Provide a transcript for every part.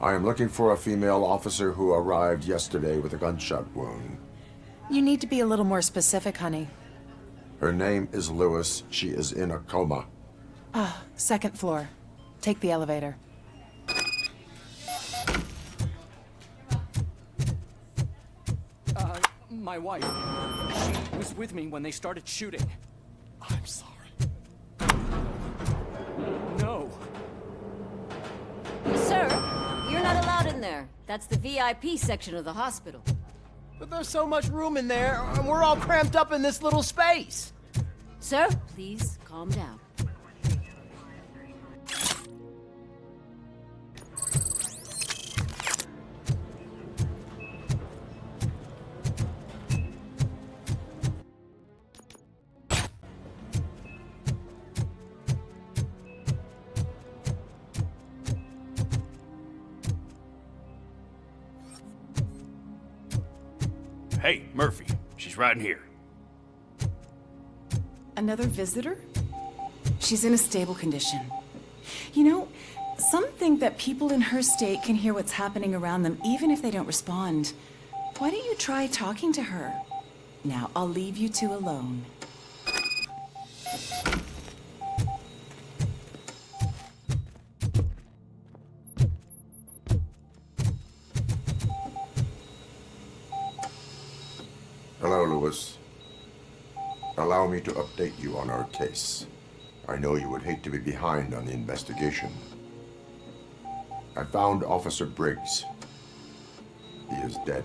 I am looking for a female officer who arrived yesterday with a gunshot wound. You need to be a little more specific, honey. Her name is Lewis. She is in a coma. Second floor. Take the elevator. My wife. She was with me when they started shooting. I'm sorry. No. Sir, you're not allowed in there. That's the VIP section of the hospital. But there's so much room in there, and we're all cramped up in this little space. Sir, please calm down. Hey, Murphy. She's right in here. Another visitor? She's in a stable condition. You know, some think that people in her state can hear what's happening around them even if they don't respond. Why don't you try talking to her? Now, I'll leave you two alone. Hello, Lewis. Allow me to update you on our case. I know you would hate to be behind on the investigation. I found Officer Briggs. He is dead.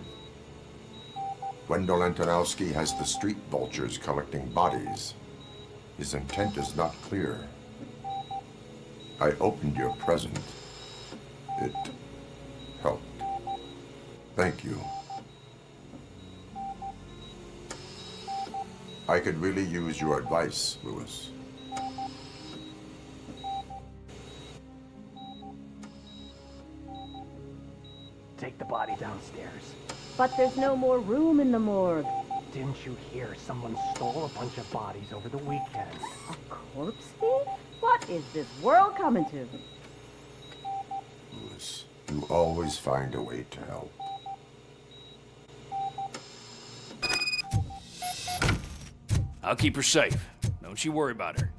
Wendell Antonowski has the street vultures collecting bodies. His intent is not clear. I opened your present. It helped. Thank you. I could really use your advice, Lewis. Take the body downstairs. But there's no more room in the morgue. Didn't you hear someone stole a bunch of bodies over the weekend? A corpse thief? What is this world coming to? Lewis, you always find a way to help. I'll keep her safe. Don't you worry about her.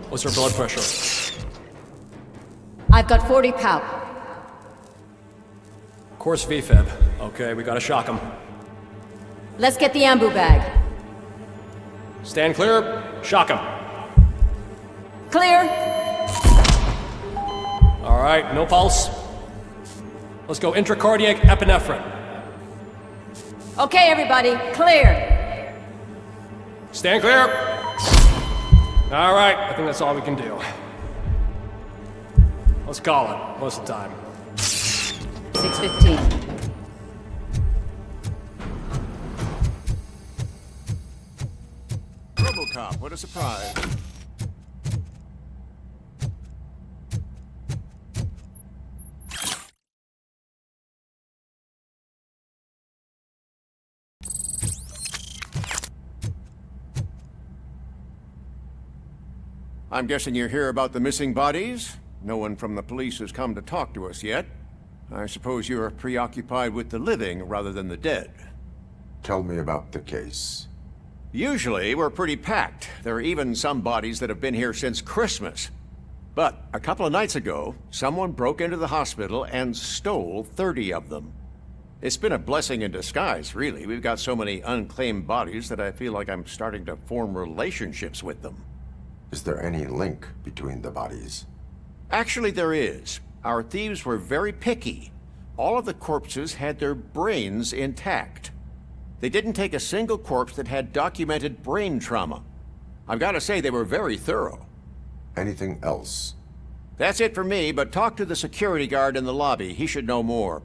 What's her blood pressure? I've got 40 pow. Course VFib. Okay, we gotta shock him. Let's get the ambu bag. Stand clear, shock him. Clear. All right, no pulse. Let's go intracardiac epinephrine. Okay, everybody, clear. Stand clear. All right, I think that's all we can do. Let's call it. What's the time? 6:15. RoboCop, what a surprise. I'm guessing you're here about the missing bodies? No one from the police has come to talk to us yet. I suppose you're preoccupied with the living rather than the dead. Tell me about the case. Usually, we're pretty packed. There are even some bodies that have been here since Christmas. But a couple of nights ago, someone broke into the hospital and stole 30 of them. It's been a blessing in disguise, really. We've got so many unclaimed bodies that I feel like I'm starting to form relationships with them. Is there any link between the bodies? Actually, there is. Our thieves were very picky. All of the corpses had their brains intact. They didn't take a single corpse that had documented brain trauma. I've got to say, they were very thorough. Anything else? That's it for me, but talk to the security guard in the lobby. He should know more.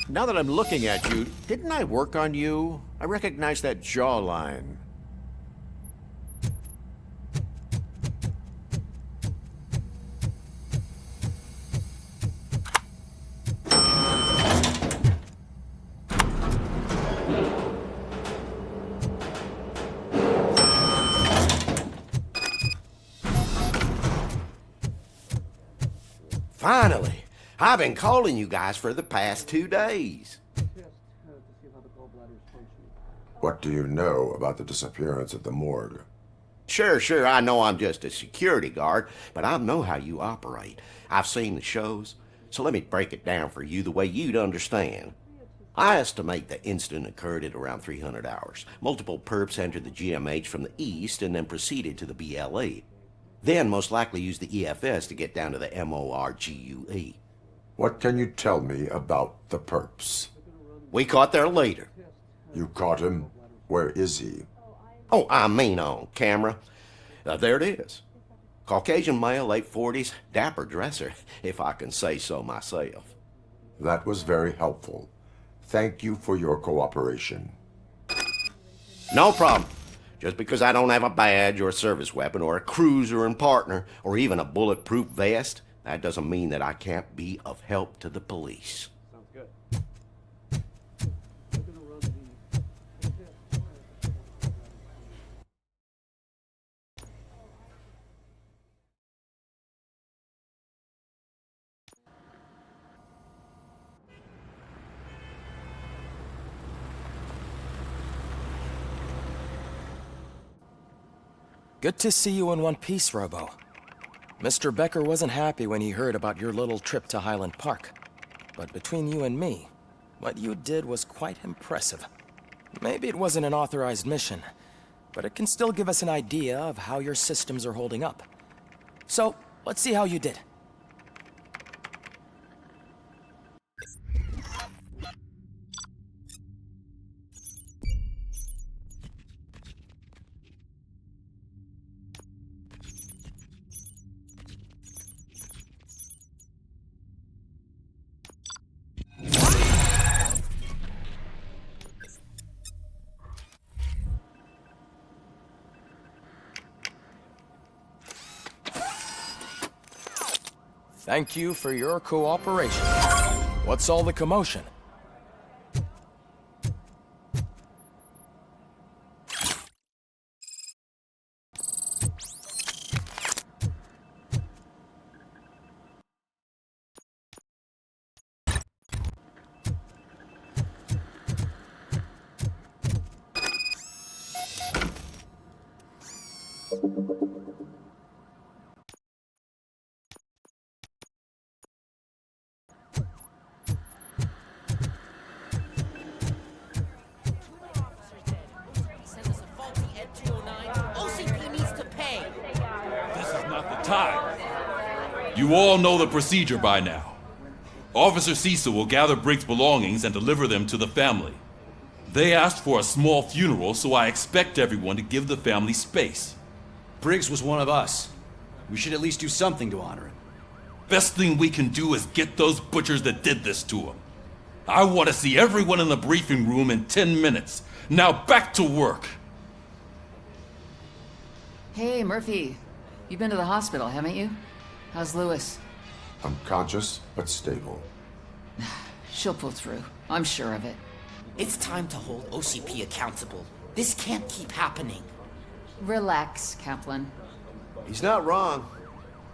Now that I'm looking at you, didn't I work on you? I recognize that jawline. Finally! I've been calling you guys for the past 2 days. What do you know about the disappearance at the morgue? Sure, I know I'm just a security guard, but I know how you operate. I've seen the shows, so let me break it down for you the way you'd understand. I estimate the incident occurred at around 300 hours. Multiple perps entered the GMH from the east and then proceeded to the BLE. Then most likely used the EFS to get down to the MORGUE. What can you tell me about the perps? We caught their leader. You caught him? Where is he? Oh, I mean on camera. There it is. Caucasian male, late 40s, dapper dresser, if I can say so myself. That was very helpful. Thank you for your cooperation. No problem. Just because I don't have a badge or a service weapon or a cruiser and partner or even a bulletproof vest, that doesn't mean that I can't be of help to the police. Sounds good. Good to see you in one piece, Robo. Mr. Becker wasn't happy when he heard about your little trip to Highland Park. But between you and me, what you did was quite impressive. Maybe it wasn't an authorized mission, but it can still give us an idea of how your systems are holding up. So, let's see how you did. Thank you for your cooperation. What's all the commotion? You all know the procedure by now. Officer Cecil will gather Briggs' belongings and deliver them to the family. They asked for a small funeral, so I expect everyone to give the family space. Briggs was one of us. We should at least do something to honor him. Best thing we can do is get those butchers that did this to him. I want to see everyone in the briefing room in 10 minutes. Now back to work. Hey, Murphy. You've been to the hospital, haven't you? How's Lewis? Unconscious, but stable. She'll pull through. I'm sure of it. It's time to hold OCP accountable. This can't keep happening. Relax, Kaplan. He's not wrong.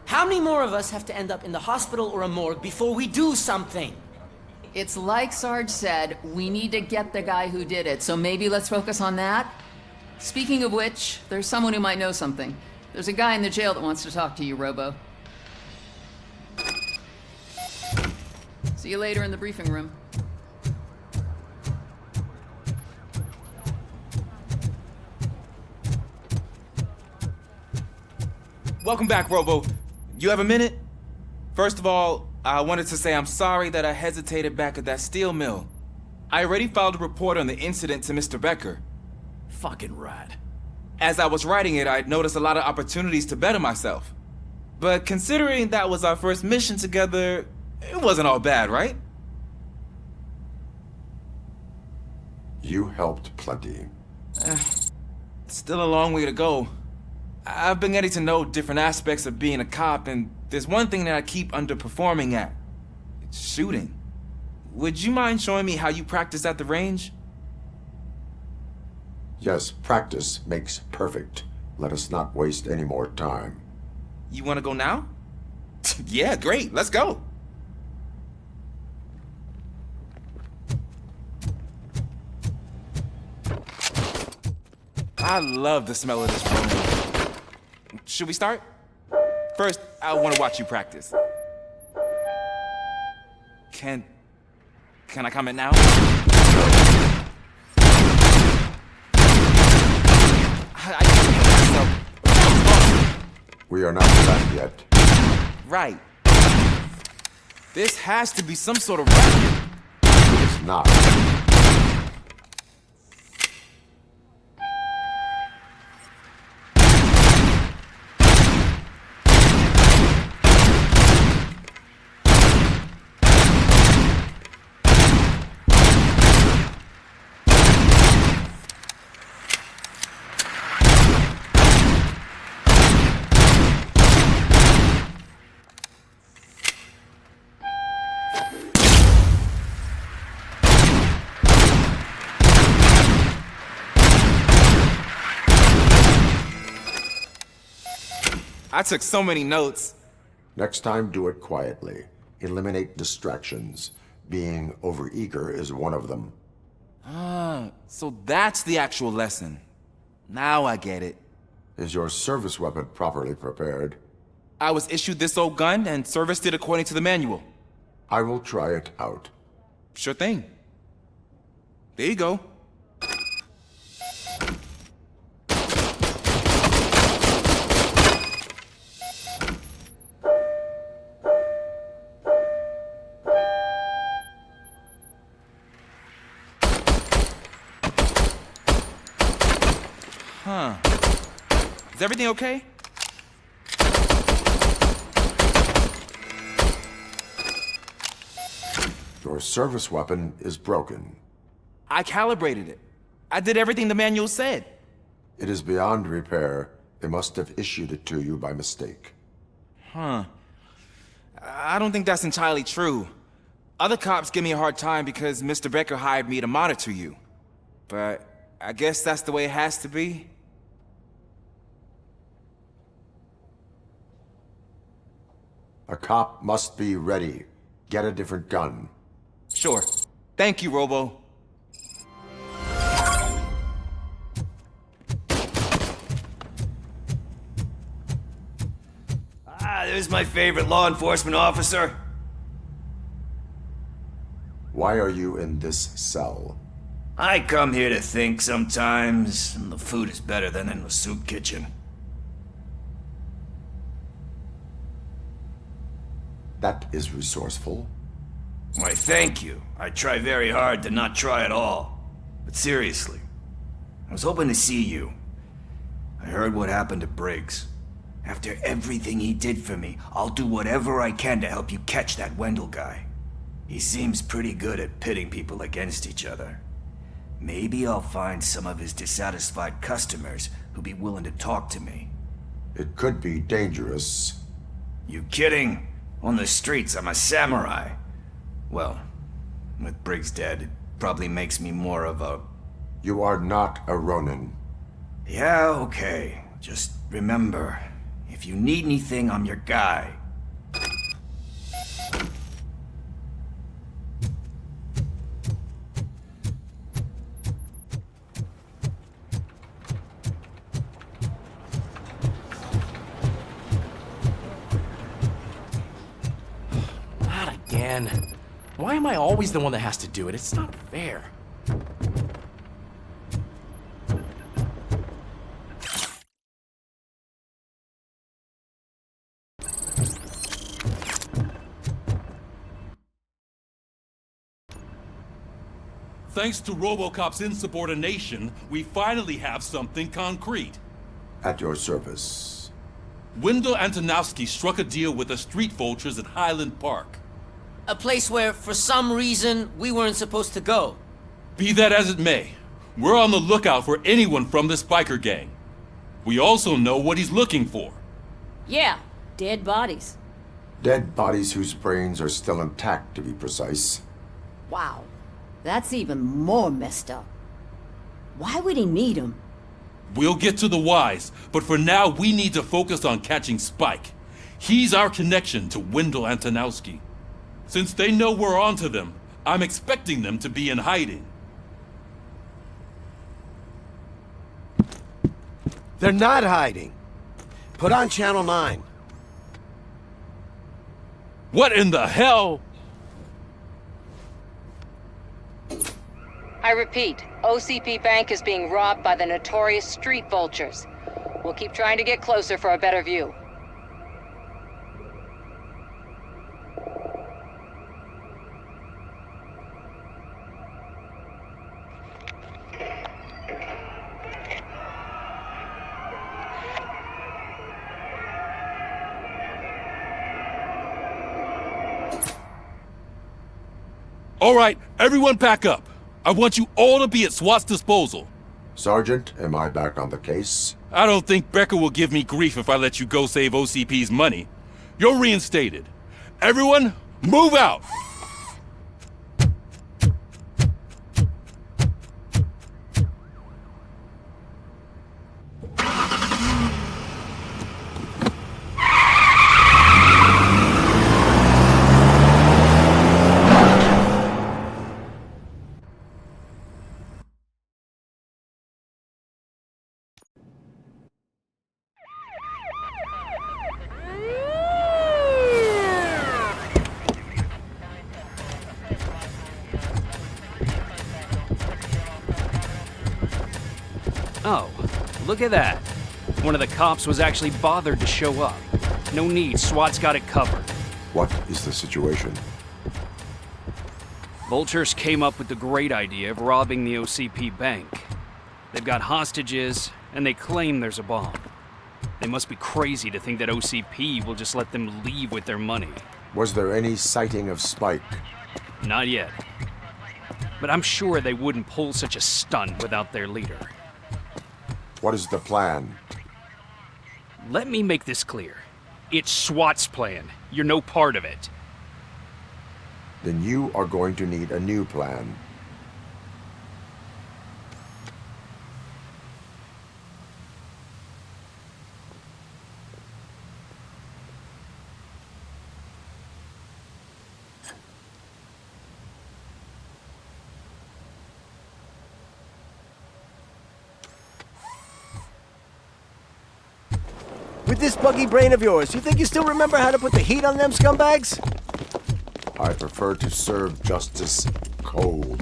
How many more of us have to end up in the hospital or a morgue before we do something? It's like Sarge said, we need to get the guy who did it, so maybe let's focus on that? Speaking of which, there's someone who might know something. There's a guy in the jail that wants to talk to you, Robo. See you later in the briefing room. Welcome back, Robo. You have a minute? First of all, I wanted to say I'm sorry that I hesitated back at that steel mill. I already filed a report on the incident to Mr. Becker. Fucking rad. As I was writing it, I'd noticed a lot of opportunities to better myself. But considering that was our first mission together, it wasn't all bad, right? You helped plenty. Still a long way to go. I've been getting to know different aspects of being a cop, and there's one thing that I keep underperforming at. It's shooting. Would you mind showing me how you practice at the range? Yes, practice makes perfect. Let us not waste any more time. You want to go now? Yeah, great. Let's go. I love the smell of this room. Should we start? First, I want to watch you practice. Can I comment now? We are not done yet. Right. This has to be some sort of racket. It is not. I took so many notes. Next time, do it quietly. Eliminate distractions. Being overeager is one of them. Ah, so that's the actual lesson. Now I get it. Is your service weapon properly prepared? I was issued this old gun and serviced it according to the manual. I will try it out. Sure thing. There you go. Huh. Is everything okay? Your service weapon is broken. I calibrated it. I did everything the manual said. It is beyond repair. They must have issued it to you by mistake. Huh. I don't think that's entirely true. Other cops give me a hard time because Mr. Becker hired me to monitor you. But I guess that's the way it has to be. A cop must be ready. Get a different gun. Sure. Thank you, Robo. There's my favorite law enforcement officer. Why are you in this cell? I come here to think sometimes, and the food is better than in the soup kitchen. That is resourceful. Why, thank you. I try very hard to not try at all. But seriously, I was hoping to see you. I heard what happened to Briggs. After everything he did for me, I'll do whatever I can to help you catch that Wendell guy. He seems pretty good at pitting people against each other. Maybe I'll find some of his dissatisfied customers who'll be willing to talk to me. It could be dangerous. You kidding? On the streets, I'm a samurai. Well, with Briggs dead, it probably makes me more of a... You are not a Ronin. Yeah, okay. Just remember, if you need anything, I'm your guy. Again. Why am I always the one that has to do it? It's not fair. Thanks to RoboCop's insubordination, we finally have something concrete. At your service. Wendell Antonowski struck a deal with the street vultures at Highland Park. A place where, for some reason, we weren't supposed to go. Be that as it may, we're on the lookout for anyone from this biker gang. We also know what he's looking for. Yeah, dead bodies. Dead bodies whose brains are still intact, to be precise. Wow, that's even more messed up. Why would he need them? We'll get to the whys, but for now we need to focus on catching Spike. He's our connection to Wendell Antonowski. Since they know we're onto them, I'm expecting them to be in hiding. They're not hiding. Put on Channel 9. What in the hell? I repeat, OCP Bank is being robbed by the notorious street vultures. We'll keep trying to get closer for a better view. All right, everyone pack up. I want you all to be at SWAT's disposal. Sergeant, am I back on the case? I don't think Becker will give me grief if I let you go save OCP's money. You're reinstated. Everyone, move out! Oh, look at that. One of the cops was actually bothered to show up. No need, SWAT's got it covered. What is the situation? Vultures came up with the great idea of robbing the OCP bank. They've got hostages, and they claim there's a bomb. They must be crazy to think that OCP will just let them leave with their money. Was there any sighting of Spike? Not yet. But I'm sure they wouldn't pull such a stunt without their leader. What is the plan? Let me make this clear. It's SWAT's plan. You're no part of it. Then you are going to need a new plan. With this buggy brain of yours, you think you still remember how to put the heat on them scumbags? I prefer to serve justice cold.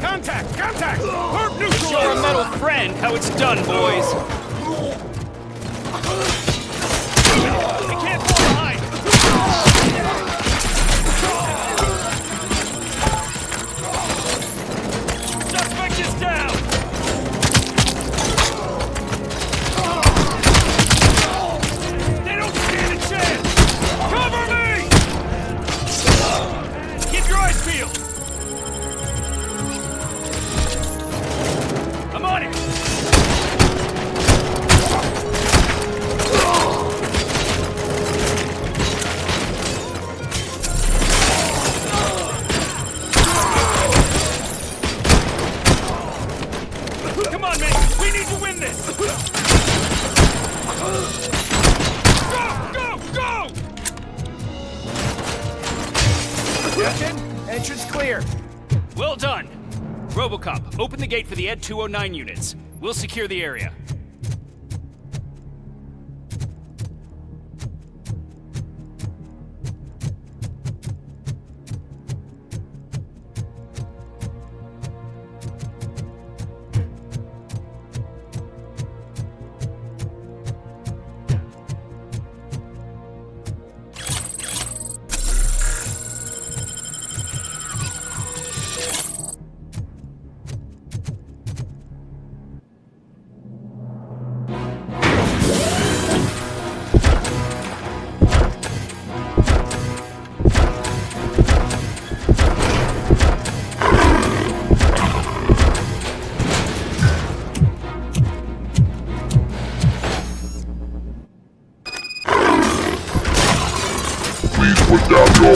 Contact! Contact! Herb neutral! Show our metal friend how it's done, boys! We can't fall behind! Suspect is down! They don't stand a chance! Cover me! Keep your eyes peeled! I'm on it! Come on, man! We need to win this! Go! Go! Go! Captain, entrance clear. Well done! RoboCop, open the gate for the Ed 209 units. We'll secure the area.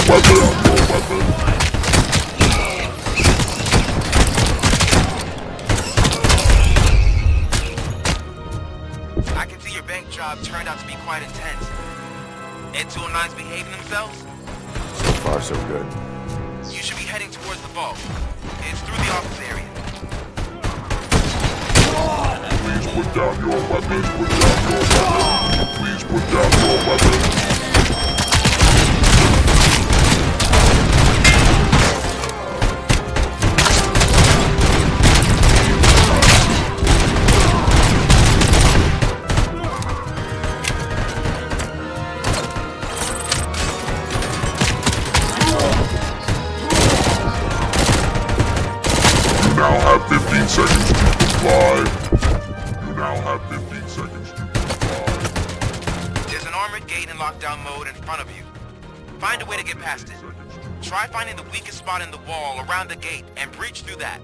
I can see your bank job turned out to be quite intense. Ed 209's behaving themselves? So far, so good. You should be heading towards the vault. It's through the office area. Please put down your weapons. Put down your weapons. Please put down your weapons. You now have 15 seconds to comply. You now have 15 seconds to comply. There's an armored gate in lockdown mode in front of you. Find a way to get past it. Try finding the weakest spot in the wall around the gate and breach through that.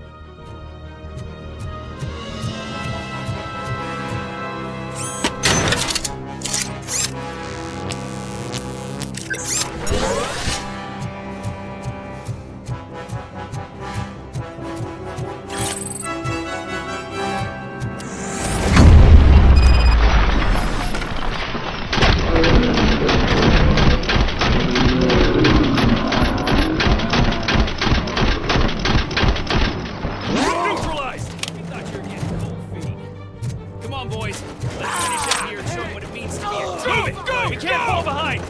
Neutralized! We thought you were getting cold feet. Come on, boys. Let's finish up here and show them what it means to be a team. Go! We can't fall behind!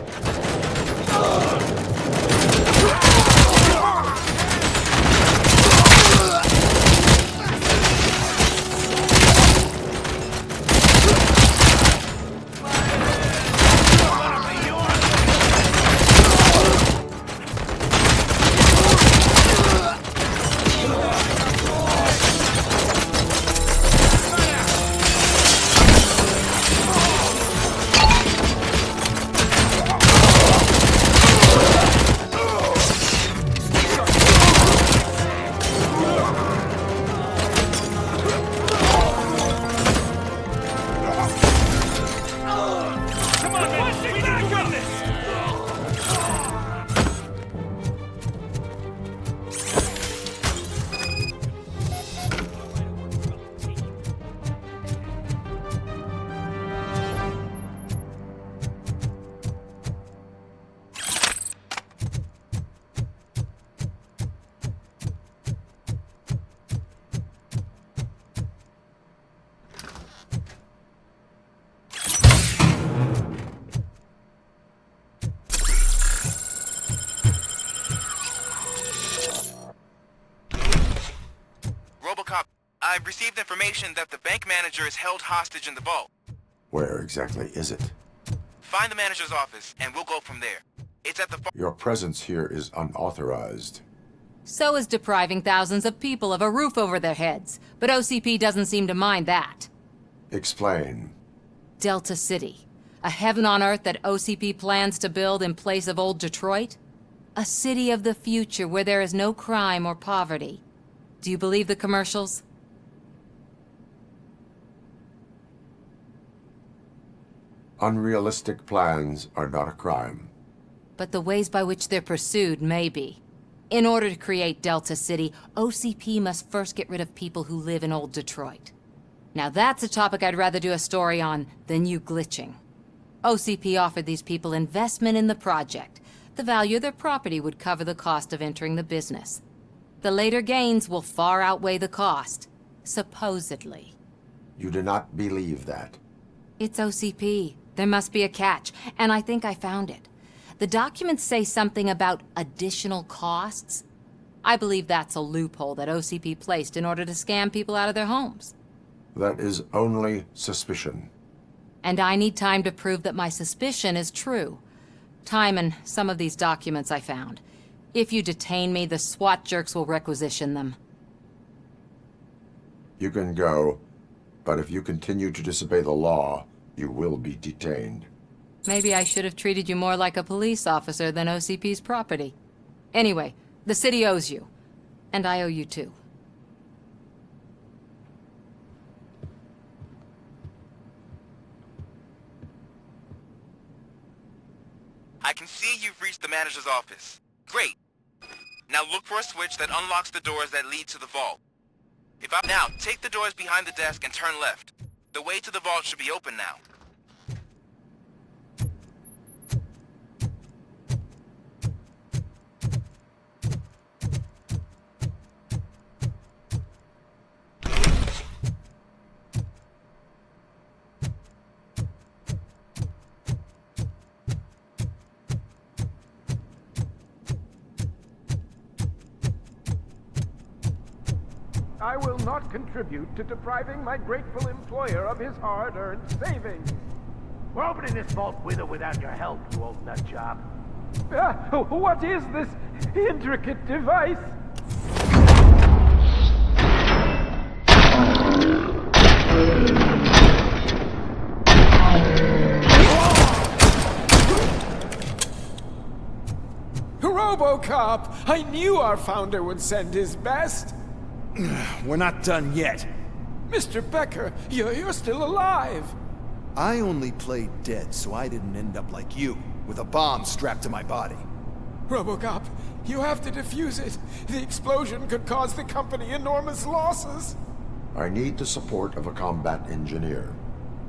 RoboCop, I've received information that the bank manager is held hostage in the vault. Where exactly is it? Find the manager's office, and we'll go from there. It's at the Your presence here is unauthorized. So is depriving thousands of people of a roof over their heads. But OCP doesn't seem to mind that. Explain. Delta City. A heaven on earth that OCP plans to build in place of old Detroit? A city of the future where there is no crime or poverty. Do you believe the commercials? Unrealistic plans are not a crime. But the ways by which they're pursued may be. In order to create Delta City, OCP must first get rid of people who live in old Detroit. Now that's a topic I'd rather do a story on than you glitching. OCP offered these people investment in the project. The value of their property would cover the cost of entering the business. The later gains will far outweigh the cost, supposedly. You do not believe that. It's OCP. There must be a catch, and I think I found it. The documents say something about additional costs. I believe that's a loophole that OCP placed in order to scam people out of their homes. That is only suspicion. And I need time to prove that my suspicion is true. Time and some of these documents I found. If you detain me, the SWAT jerks will requisition them. You can go, but if you continue to disobey the law, you will be detained. Maybe I should have treated you more like a police officer than OCP's property. Anyway, the city owes you. And I owe you too. I can see you've reached the manager's office. Great. Now look for a switch that unlocks the doors that lead to the vault. Now, take the doors behind the desk and turn left. The way to the vault should be open now. I will not contribute to depriving my grateful employer of his hard-earned savings. We're opening this vault with or without your help, you old nutjob. What is this intricate device? RoboCop! I knew our founder would send his best. We're not done yet. Mr. Becker, you're still alive. I only played dead so I didn't end up like you, with a bomb strapped to my body. RoboCop, you have to defuse it. The explosion could cause the company enormous losses. I need the support of a combat engineer.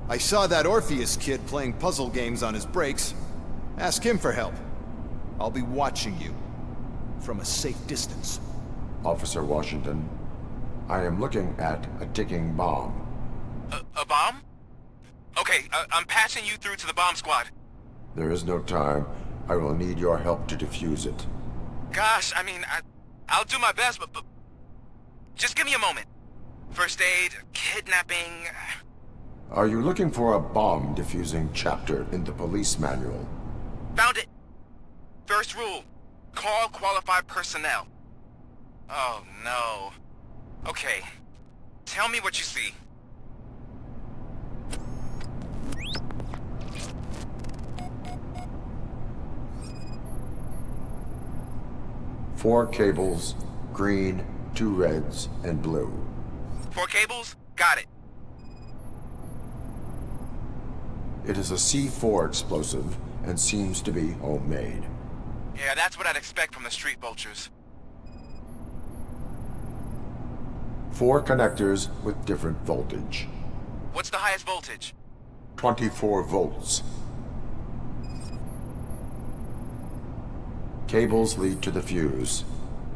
I saw that Orpheus kid playing puzzle games on his breaks. Ask him for help. I'll be watching you. From a safe distance. Officer Washington, I am looking at a ticking bomb. A bomb? Okay, I'm passing you through to the bomb squad. There is no time. I will need your help to defuse it. Gosh, I mean, I'll do my best, but just give me a moment. First aid, kidnapping... Are you looking for a bomb defusing chapter in the police manual? Found it! First rule, call qualified personnel. Oh, no. Okay, tell me what you see. Four cables, green, 2 reds, and blue. 4 cables? Got it. It is a C4 explosive and seems to be homemade. Yeah, that's what I'd expect from the street vultures. 4 connectors with different voltage. What's the highest voltage? 24 volts. Cables lead to the fuse.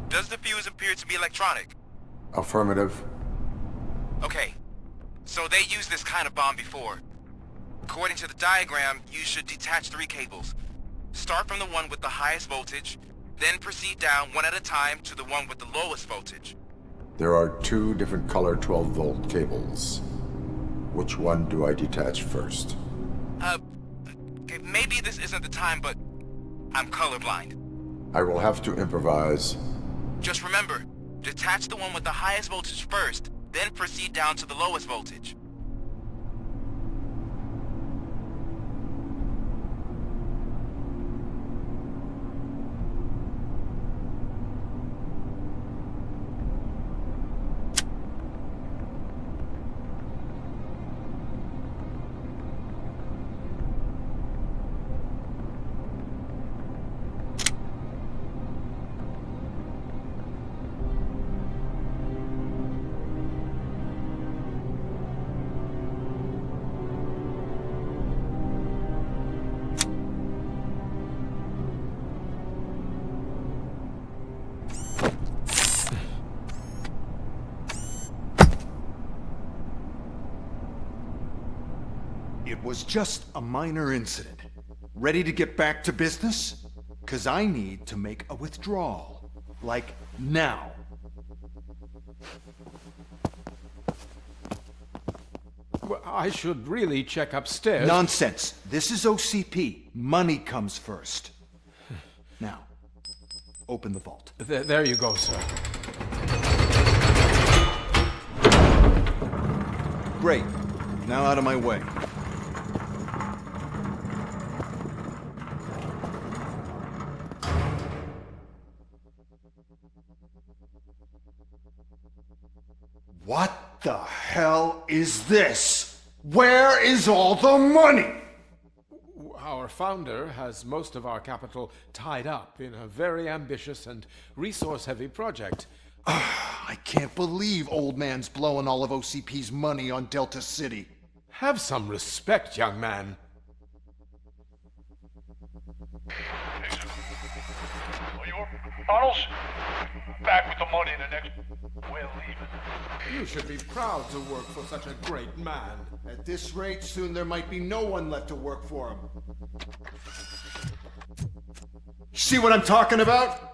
Does the fuse appear to be electronic? Affirmative. Okay, so they used this kind of bomb before. According to the diagram, you should detach 3 cables. Start from the one with the highest voltage, then proceed down one at a time to the one with the lowest voltage. There are 2 different color 12-volt cables. Which one do I detach first? Okay, maybe this isn't the time, but I'm colorblind. I will have to improvise. Just remember, detach the one with the highest voltage first, then proceed down to the lowest voltage. It was just a minor incident. Ready to get back to business? 'Cause I need to make a withdrawal. Like, now. Well, I should really check upstairs. Nonsense. This is OCP. Money comes first. Now, open the vault. There you go, sir. Great. Now out of my way. What the hell is this? Where is all the money? Our Our founder has most of our capital tied up in a very ambitious and resource-heavy project. I can't believe old man's blowing all of OCP's money on Delta City. Have some respect, young man. Bottles? Back with the money in the next... We're leaving. You should be proud to work for such a great man. At this rate, soon there might be no one left to work for him. See what I'm talking about?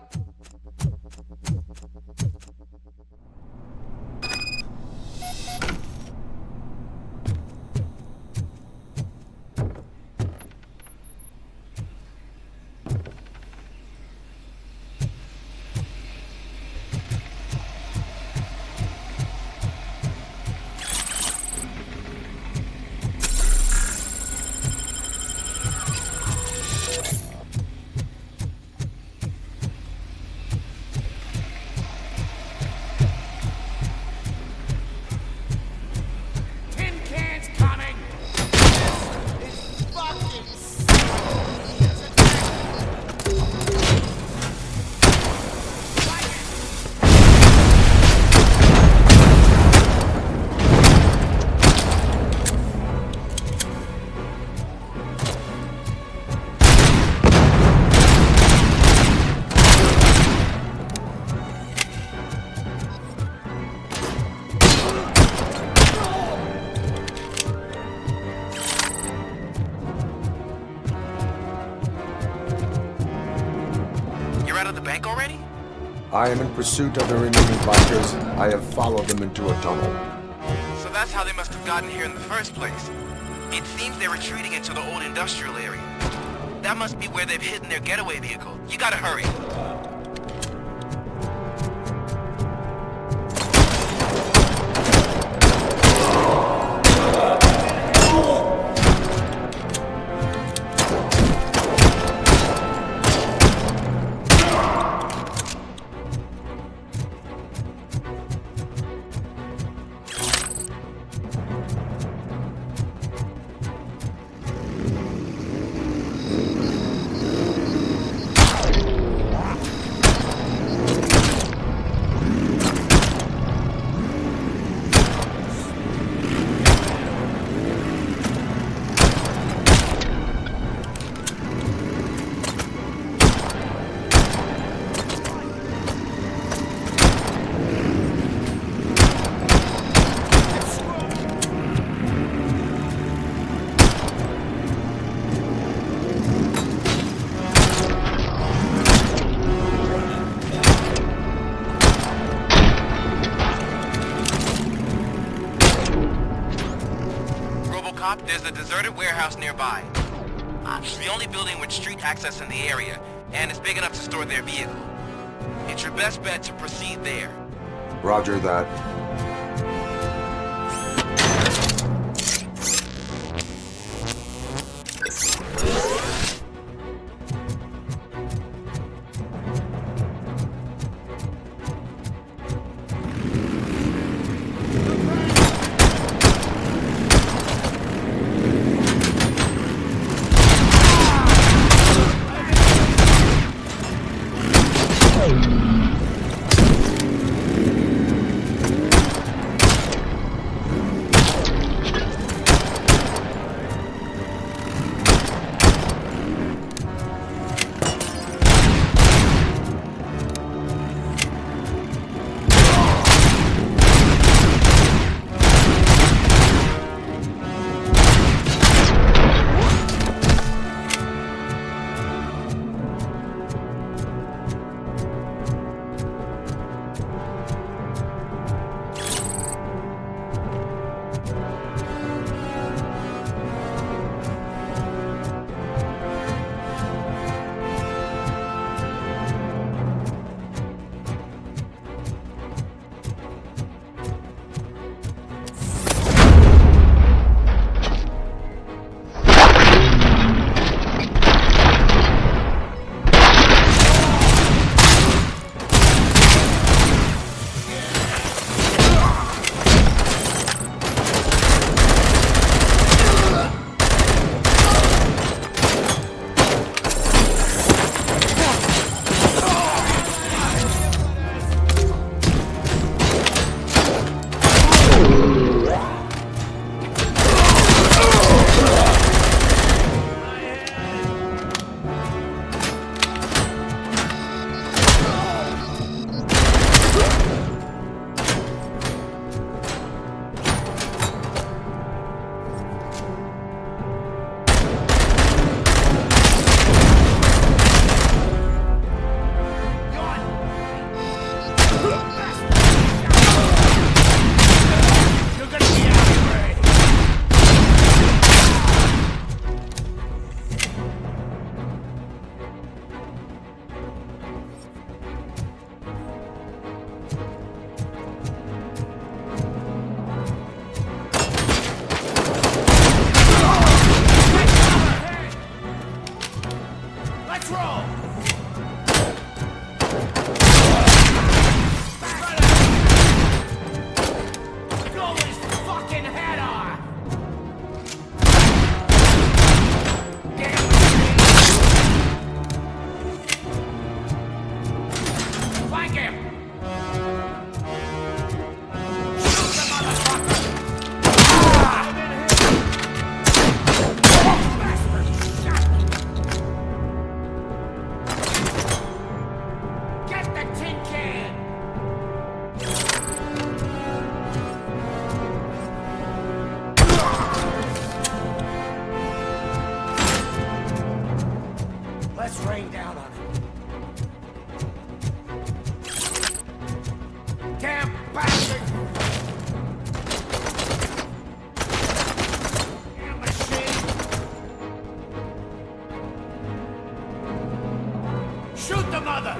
I am in pursuit of the remaining bikers. I have followed them into a tunnel. So that's how they must have gotten here in the first place. It seems they're retreating into the old industrial area. That must be where they've hidden their getaway vehicle. You gotta hurry. RoboCop, there's a deserted warehouse nearby. It's the only building with street access in the area, and it's big enough to store their vehicle. It's your best bet to proceed there. Roger that. Shoot the mother!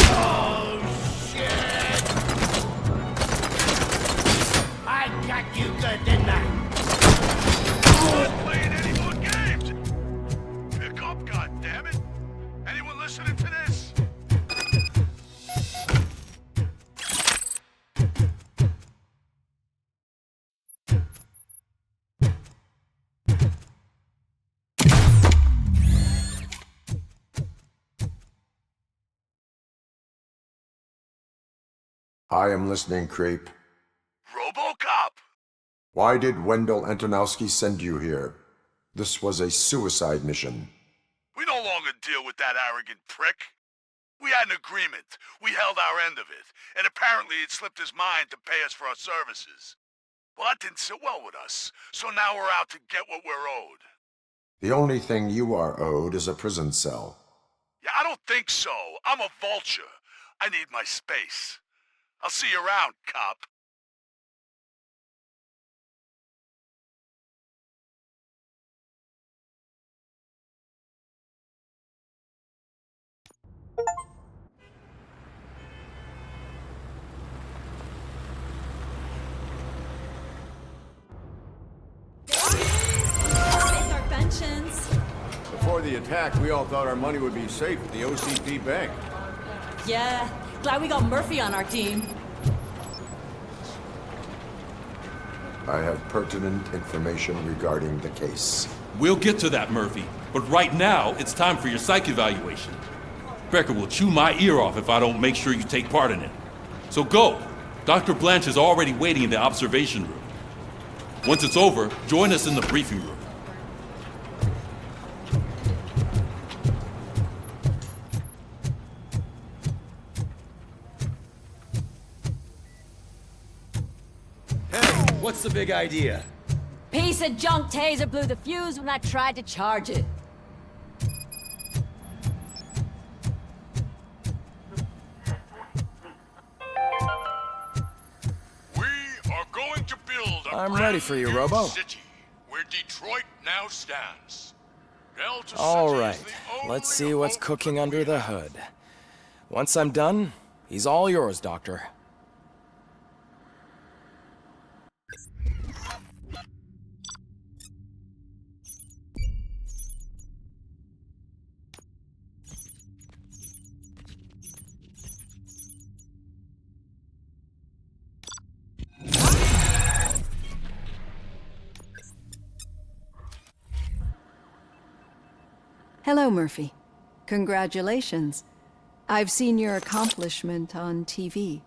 Oh, shit! I got you good, didn't I? I'm not playing any more games! Pick up, goddammit! Anyone listening to this? I am listening, creep. RoboCop! Why did Wendell Antonowski send you here? This was a suicide mission. We no longer deal with that arrogant prick. We had an agreement. We held our end of it. And apparently it slipped his mind to pay us for our services. Well, that didn't sit well with us. So now we're out to get what we're owed. The only thing you are owed is a prison cell. Yeah, I don't think so. I'm a vulture. I need my space. I'll see you around, cop. Our pensions. Before the attack, we all thought our money would be safe at the OCP bank. Yeah, glad we got Murphy on our team. I have pertinent information regarding the case. We'll get to that, Murphy. But right now, it's time for your psych evaluation. Becker will chew my ear off if I don't make sure you take part in it. So go. Dr. Blanche is already waiting in the observation room. Once it's over, join us in the briefing room. What's the big idea? Piece of junk taser blew the fuse when I tried to charge it. We are going to build a I'm ready for you, Robo. city where Detroit now stands. Delta All City right, is the let's see what's cooking under the hood. Once I'm done, he's all yours, Doctor. Hello, Murphy. Congratulations. I've seen your accomplishment on TV.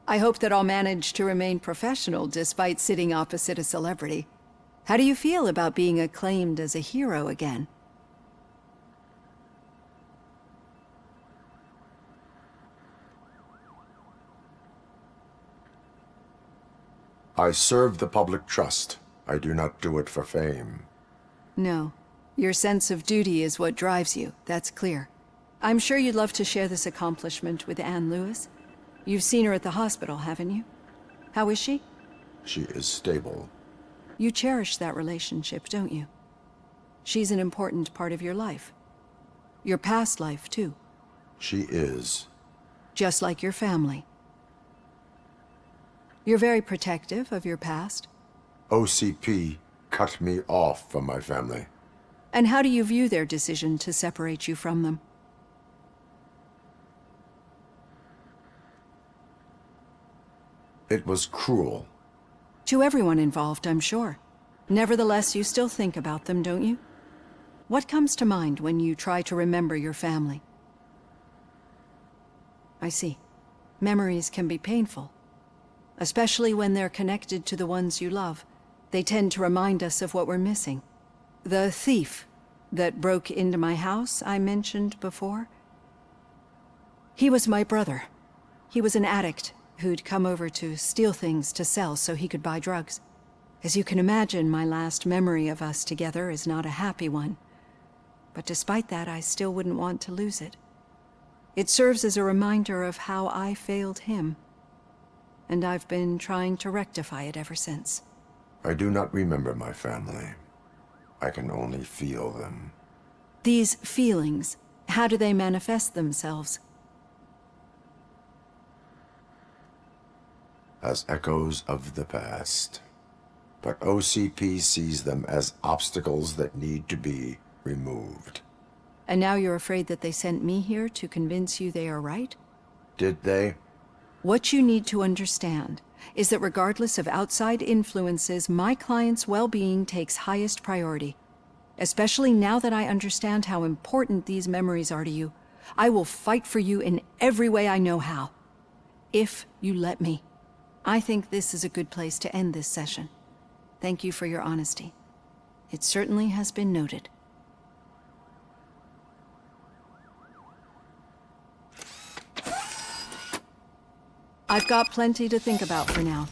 I hope that I'll manage to remain professional despite sitting opposite a celebrity. How do you feel about being acclaimed as a hero again? I serve the public trust. I do not do it for fame. No. Your sense of duty is what drives you, that's clear. I'm sure you'd love to share this accomplishment with Anne Lewis. You've seen her at the hospital, haven't you? How is she? She is stable. You cherish that relationship, don't you? She's an important part of your life. Your past life, too. She is. Just like your family. You're very protective of your past. OCP cut me off from my family. And how do you view their decision to separate you from them? It was cruel. To everyone involved, I'm sure. Nevertheless, you still think about them, don't you? What comes to mind when you try to remember your family? I see. Memories can be painful. Especially when they're connected to the ones you love. They tend to remind us of what we're missing. The thief that broke into my house I mentioned before? He was my brother. He was an addict who'd come over to steal things to sell so he could buy drugs. As you can imagine, my last memory of us together is not a happy one. But despite that, I still wouldn't want to lose it. It serves as a reminder of how I failed him. And I've been trying to rectify it ever since. I do not remember my family. I can only feel them. These feelings, how do they manifest themselves? As echoes of the past. But OCP sees them as obstacles that need to be removed. And now you're afraid that they sent me here to convince you they are right? Did they? What you need to understand is that regardless of outside influences, my client's well-being takes highest priority. Especially now that I understand how important these memories are to you, I will fight for you in every way I know how. If you let me. I think this is a good place to end this session. Thank you for your honesty. It certainly has been noted. I've got plenty to think about for now.